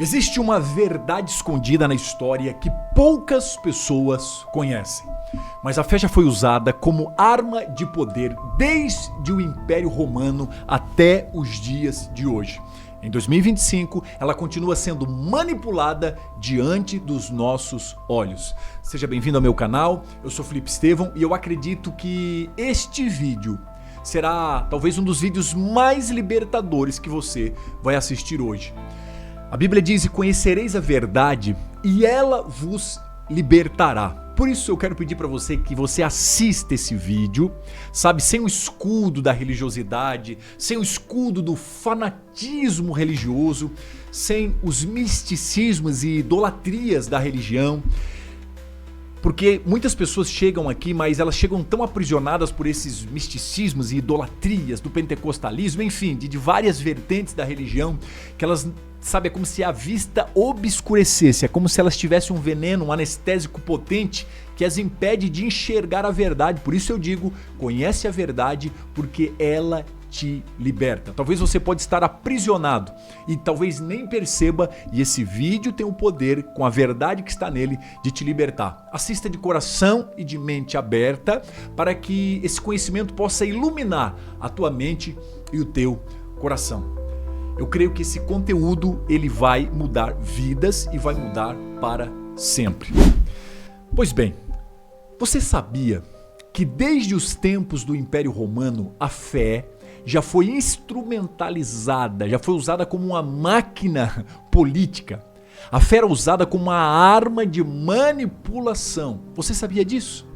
Existe uma verdade escondida na história que poucas pessoas conhecem. Mas a fé já foi usada como arma de poder desde o Império Romano até os dias de hoje. Em 2025, ela continua sendo manipulada diante dos nossos olhos. Seja bem-vindo ao meu canal, eu sou Felipe Estevão e eu acredito que este vídeo será talvez um dos vídeos mais libertadores que você vai assistir hoje. A Bíblia diz: e conhecereis a verdade e ela vos libertará. Por isso eu quero pedir para você que você assista esse vídeo, sabe, sem o escudo da religiosidade, sem o escudo do fanatismo religioso, sem os misticismos e idolatrias da religião. Porque muitas pessoas chegam aqui, mas elas chegam tão aprisionadas por esses misticismos e idolatrias do pentecostalismo, enfim, de várias vertentes da religião, que elas, sabe, é como se a vista obscurecesse, é como se elas tivessem um veneno, um anestésico potente que as impede de enxergar a verdade. Por isso eu digo, conhece a verdade porque ela te liberta. Talvez você pode estar aprisionado e talvez nem perceba, e esse vídeo tem o poder, com a verdade que está nele, de te libertar. Assista de coração e de mente aberta para que esse conhecimento possa iluminar a tua mente e o teu coração. Eu creio que esse conteúdo ele vai mudar vidas e vai mudar para sempre. Pois bem, você sabia que desde os tempos do Império Romano a fé já foi instrumentalizada, já foi usada como uma máquina política. A fé era usada como uma arma de manipulação. Você sabia disso?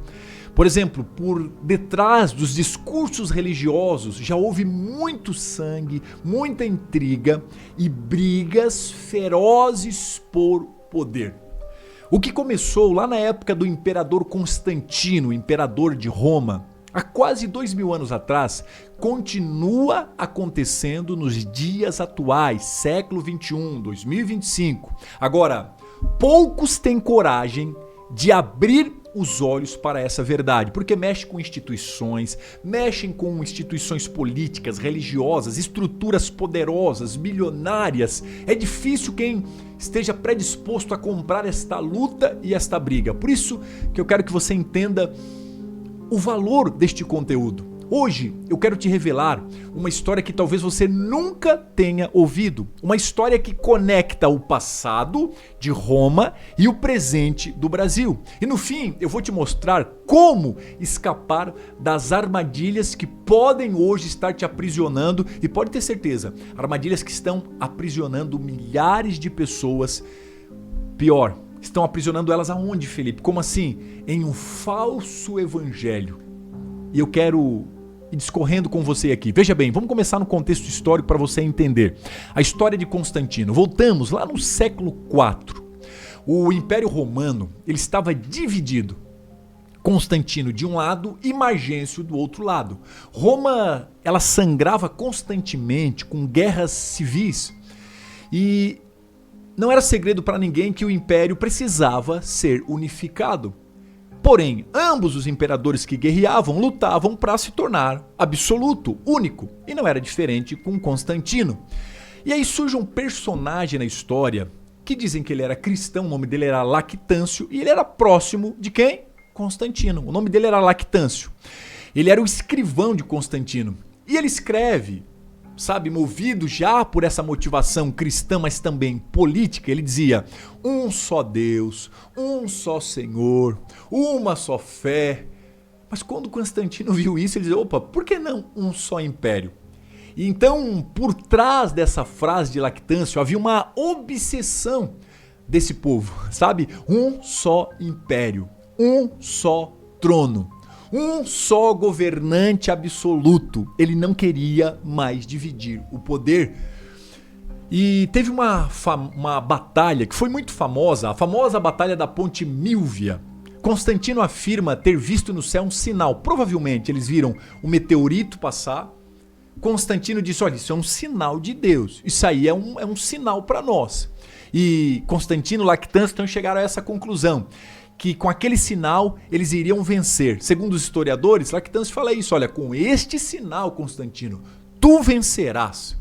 Por exemplo, por detrás dos discursos religiosos já houve muito sangue, muita intriga e brigas ferozes por poder. O que começou lá na época do imperador Constantino, imperador de Roma, há quase 2000 anos atrás, continua acontecendo nos dias atuais, século 21, 2025. Agora, poucos têm coragem de abrir os olhos para essa verdade, porque mexe com instituições, mexem com instituições políticas, religiosas, estruturas poderosas, milionárias. É difícil quem esteja predisposto a comprar esta luta e esta briga. Por isso que eu quero que você entenda o valor deste conteúdo. Hoje eu quero te revelar uma história que talvez você nunca tenha ouvido. Uma história que conecta o passado de Roma e o presente do Brasil. E no fim eu vou te mostrar como escapar das armadilhas que podem hoje estar te aprisionando. E pode ter certeza, armadilhas que estão aprisionando milhares de pessoas. Pior, estão aprisionando elas aonde, Felipe? Como assim? Em um falso evangelho. E eu quero ir discorrendo com você aqui. Veja bem, vamos começar no contexto histórico para você entender. A história de Constantino. Voltamos lá no século IV. O Império Romano ele estava dividido. Constantino de um lado e Magêncio do outro lado. Roma ela sangrava constantemente com guerras civis. E não era segredo para ninguém que o império precisava ser unificado. Porém, ambos os imperadores que guerreavam lutavam para se tornar absoluto, único. E não era diferente com Constantino. E aí surge um personagem na história que dizem que ele era cristão, o nome dele era Lactâncio, e ele era próximo de quem? Constantino. O nome dele era Lactâncio. Ele era o escrivão de Constantino. E ele escreve, sabe, movido já por essa motivação cristã, mas também política. Ele dizia: um só Deus, um só Senhor, uma só fé. Mas quando Constantino viu isso, ele disse: opa, por que não um só império? E então, por trás dessa frase de Lactâncio, havia uma obsessão desse povo, sabe? Um só império, um só trono. Um só governante absoluto. Ele não queria mais dividir o poder. E teve uma batalha que foi muito famosa, a famosa Batalha da Ponte Milvia. Constantino afirma ter visto no céu um sinal. Provavelmente eles viram um meteorito passar. Constantino disse: olha, isso é um sinal de Deus. Isso aí é um sinal para nós. E Constantino e Lactâncio então chegaram a essa conclusão, que com aquele sinal eles iriam vencer. Segundo os historiadores, Lactâncio fala isso: olha, com este sinal, Constantino, tu vencerás.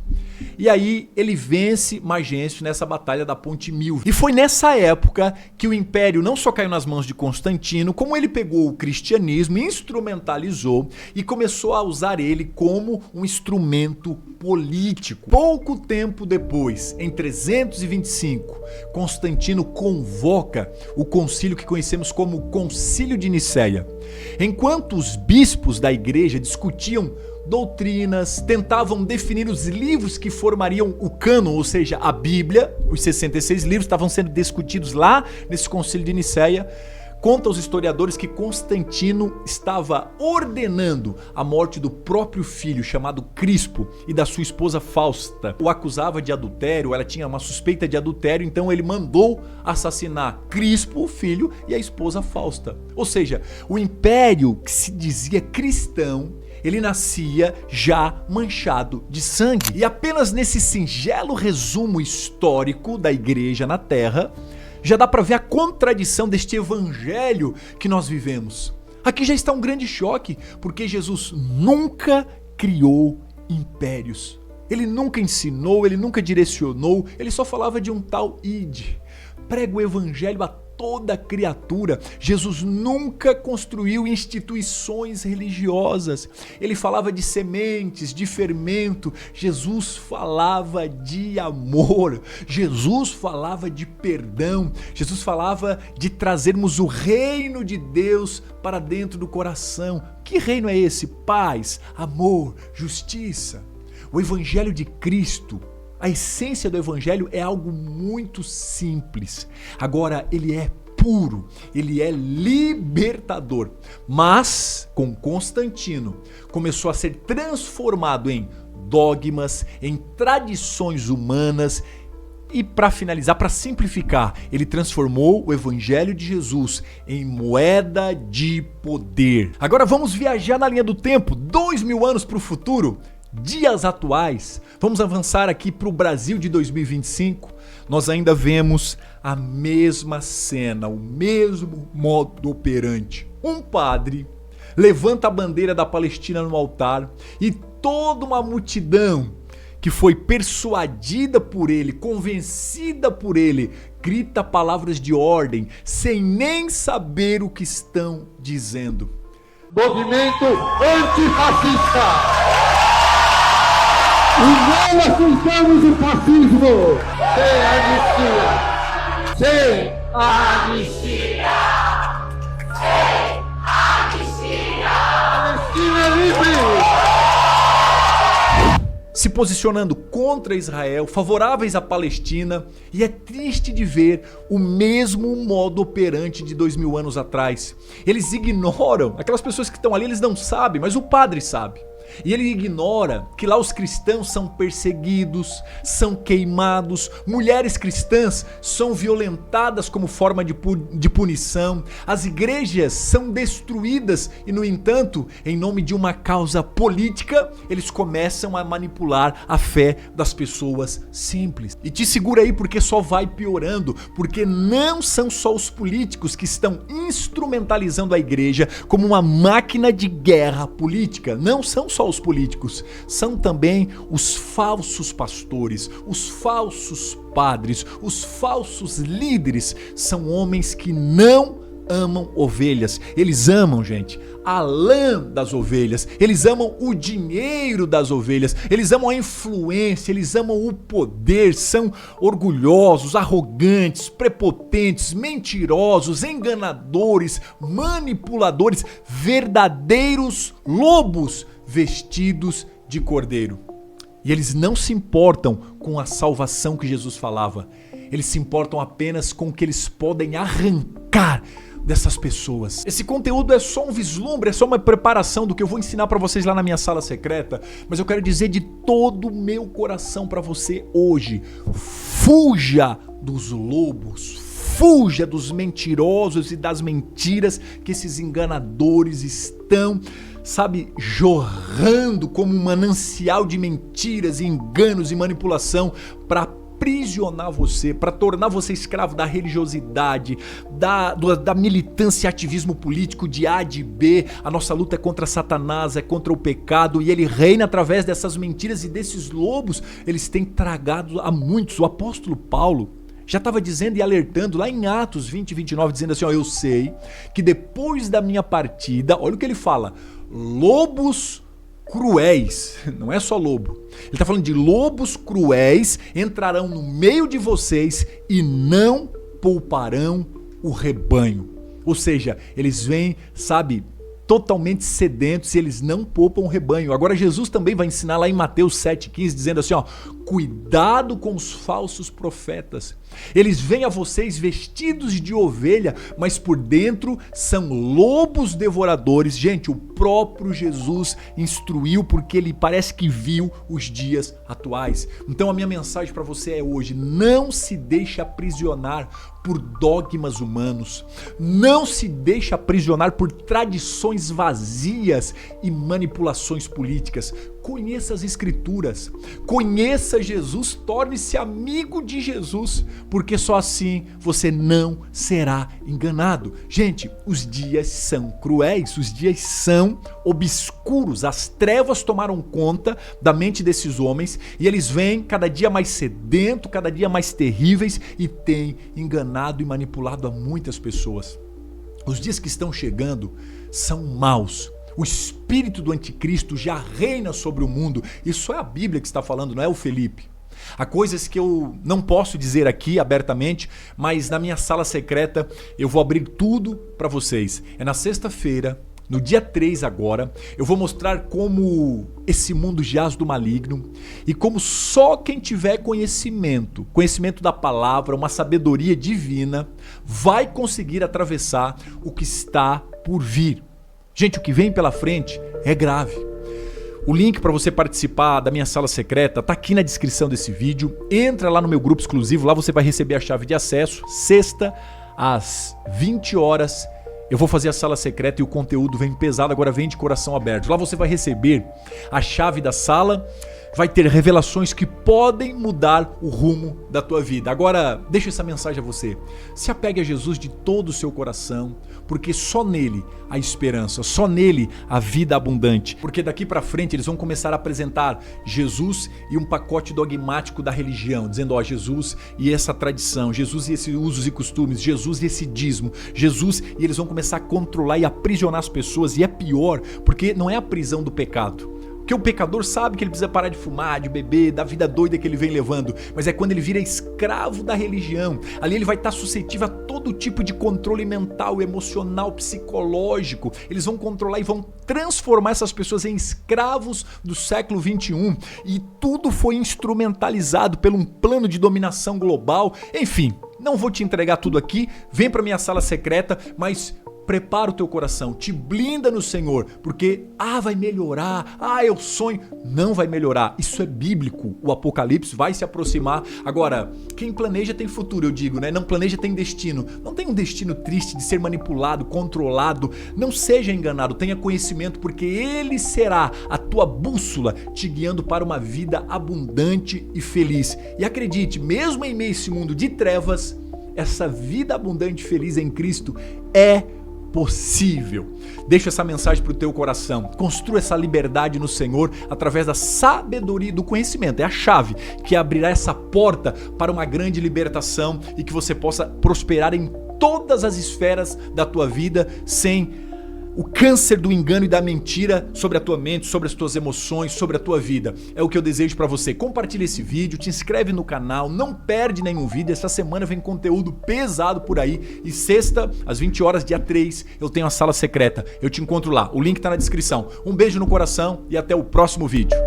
E aí ele vence Magêncio nessa batalha da Ponte Milvio. E foi nessa época que o império não só caiu nas mãos de Constantino, como ele pegou o cristianismo, instrumentalizou e começou a usar ele como um instrumento político. Pouco tempo depois, em 325, Constantino convoca o concílio que conhecemos como Concílio de Nicéia. Enquanto os bispos da igreja discutiam doutrinas, tentavam definir os livros que formariam o cânon, ou seja, a Bíblia, os 66 livros estavam sendo discutidos lá nesse Concílio de Nicéia. Conta os historiadores que Constantino estava ordenando a morte do próprio filho, chamado Crispo, e da sua esposa Fausta. O acusava de adultério, ela tinha uma suspeita de adultério, então ele mandou assassinar Crispo, o filho, e a esposa Fausta. Ou seja, o império que se dizia cristão, ele nascia já manchado de sangue. E apenas nesse singelo resumo histórico da igreja na Terra, já dá para ver a contradição deste evangelho que nós vivemos. Aqui já está um grande choque, porque Jesus nunca criou impérios. Ele nunca ensinou, ele nunca direcionou, ele só falava de um tal ide. Prega o evangelho a toda criatura. Jesus nunca construiu instituições religiosas. Ele falava de sementes, de fermento. Jesus falava de amor. Jesus falava de perdão. Jesus falava de trazermos o reino de Deus para dentro do coração. Que reino é esse? Paz, amor, justiça. O evangelho de Cristo, a essência do evangelho é algo muito simples. Agora, ele é puro, ele é libertador. Mas, com Constantino, começou a ser transformado em dogmas, em tradições humanas. E para finalizar, para simplificar, ele transformou o evangelho de Jesus em moeda de poder. Agora vamos viajar na linha do tempo, 2000 anos para o futuro. Dias atuais, vamos avançar aqui para o Brasil de 2025, nós ainda vemos a mesma cena, o mesmo modo operante. Um padre levanta a bandeira da Palestina no altar e toda uma multidão que foi persuadida por ele, convencida por ele, grita palavras de ordem sem nem saber o que estão dizendo. Movimento antifascista! E não aceitamos o fascismo! Sem anistia! Sem anistia! Sem anistia! Palestina é livre! Se posicionando contra Israel, favoráveis à Palestina, e é triste de ver o mesmo modo operante de 2000 anos atrás. Eles ignoram, aquelas pessoas que estão ali, eles não sabem, mas o padre sabe. E ele ignora que lá os cristãos são perseguidos, são queimados, mulheres cristãs são violentadas como forma de punição, as igrejas são destruídas e, no entanto, em nome de uma causa política, eles começam a manipular a fé das pessoas simples. E te segura aí, porque só vai piorando, porque não são só os políticos que estão instrumentalizando a igreja como uma máquina de guerra política, não são só os políticos, são também os falsos pastores, os falsos padres, os falsos líderes. São homens que não amam ovelhas. Eles amam, gente, a lã das ovelhas. Eles amam o dinheiro das ovelhas. Eles amam a influência. Eles amam o poder. São orgulhosos, arrogantes, prepotentes, mentirosos, enganadores, manipuladores, verdadeiros lobos vestidos de cordeiro. E eles não se importam com a salvação que Jesus falava. Eles se importam apenas com o que eles podem arrancar dessas pessoas. Esse conteúdo é só um vislumbre, é só uma preparação do que eu vou ensinar para vocês lá na minha sala secreta, mas eu quero dizer de todo o meu coração para você hoje: fuja dos lobos, fuja dos mentirosos e das mentiras que esses enganadores estão, sabe, jorrando como um manancial de mentiras, enganos e manipulação para aprisionar você, para tornar você escravo da religiosidade, da militância e ativismo político de A, de B. A nossa luta é contra Satanás, é contra o pecado, e ele reina através dessas mentiras e desses lobos. Eles têm tragado a muitos. O apóstolo Paulo já estava dizendo e alertando lá em Atos 20 e 29, dizendo assim, ó, eu sei que depois da minha partida, olha o que ele fala, lobos cruéis, não é só lobo, ele está falando de lobos cruéis entrarão no meio de vocês e não pouparão o rebanho. Ou seja, eles vêm, sabe, totalmente sedentos e eles não poupam o rebanho. Agora Jesus também vai ensinar lá em Mateus 7,15, dizendo assim, ó, cuidado com os falsos profetas. Eles vêm a vocês vestidos de ovelha, mas por dentro são lobos devoradores. Gente, o próprio Jesus instruiu porque ele parece que viu os dias atuais. Então a minha mensagem para você é hoje, não se deixe aprisionar por dogmas humanos. Não se deixe aprisionar por tradições vazias e manipulações políticas. Conheça as Escrituras, conheça Jesus, torne-se amigo de Jesus, porque só assim você não será enganado. Gente, os dias são cruéis, os dias são obscuros, as trevas tomaram conta da mente desses homens e eles vêm cada dia mais sedentos, cada dia mais terríveis e têm enganado e manipulado a muitas pessoas. Os dias que estão chegando são maus. O espírito do anticristo já reina sobre o mundo. Isso é a Bíblia que está falando, não é o Felipe. Há coisas que eu não posso dizer aqui abertamente, mas na minha sala secreta eu vou abrir tudo para vocês. É na sexta-feira, no dia 3 agora, eu vou mostrar como esse mundo jaz do maligno e como só quem tiver conhecimento da palavra, uma sabedoria divina, vai conseguir atravessar o que está por vir. Gente, o que vem pela frente é grave. O link para você participar da minha sala secreta está aqui na descrição desse vídeo. Entra lá no meu grupo exclusivo, lá você vai receber a chave de acesso. Sexta, às 20 horas, eu vou fazer a sala secreta e o conteúdo vem pesado, agora vem de coração aberto. Lá você vai receber a chave da sala, vai ter revelações que podem mudar o rumo da tua vida. Agora, deixa essa mensagem a você. Se apegue a Jesus de todo o seu coração, porque só nele a esperança, só nele a vida abundante. Porque daqui para frente eles vão começar a apresentar Jesus e um pacote dogmático da religião, dizendo, ó, Jesus e essa tradição, Jesus e esses usos e costumes, Jesus e esse dízimo, Jesus, e eles vão começar a controlar e aprisionar as pessoas. E é pior, porque não é a prisão do pecado. Porque o pecador sabe que ele precisa parar de fumar, de beber, da vida doida que ele vem levando. Mas é quando ele vira escravo da religião. Ali ele vai estar suscetível a todo tipo de controle mental, emocional, psicológico. Eles vão controlar e vão transformar essas pessoas em escravos do século 21. E tudo foi instrumentalizado por um plano de dominação global. Enfim, não vou te entregar tudo aqui. Vem para minha sala secreta, mas prepara o teu coração, te blinda no Senhor, porque, vai melhorar, eu sonho. Não vai melhorar, isso é bíblico, o Apocalipse vai se aproximar. Agora, quem planeja tem futuro, eu digo, né? Não planeja tem destino. Não tem um destino triste de ser manipulado, controlado. Não seja enganado, tenha conhecimento, porque ele será a tua bússola, te guiando para uma vida abundante e feliz. E acredite, mesmo em meio a esse mundo de trevas, essa vida abundante e feliz em Cristo é possível. Deixa essa mensagem para o teu coração. Construa essa liberdade no Senhor através da sabedoria e do conhecimento. É a chave que abrirá essa porta para uma grande libertação e que você possa prosperar em todas as esferas da tua vida sem o câncer do engano e da mentira sobre a tua mente, sobre as tuas emoções, sobre a tua vida. É o que eu desejo para você. Compartilha esse vídeo, te inscreve no canal, não perde nenhum vídeo. Essa semana vem conteúdo pesado por aí. E sexta, às 20 horas, dia 3, eu tenho a sala secreta. Eu te encontro lá. O link tá na descrição. Um beijo no coração e até o próximo vídeo.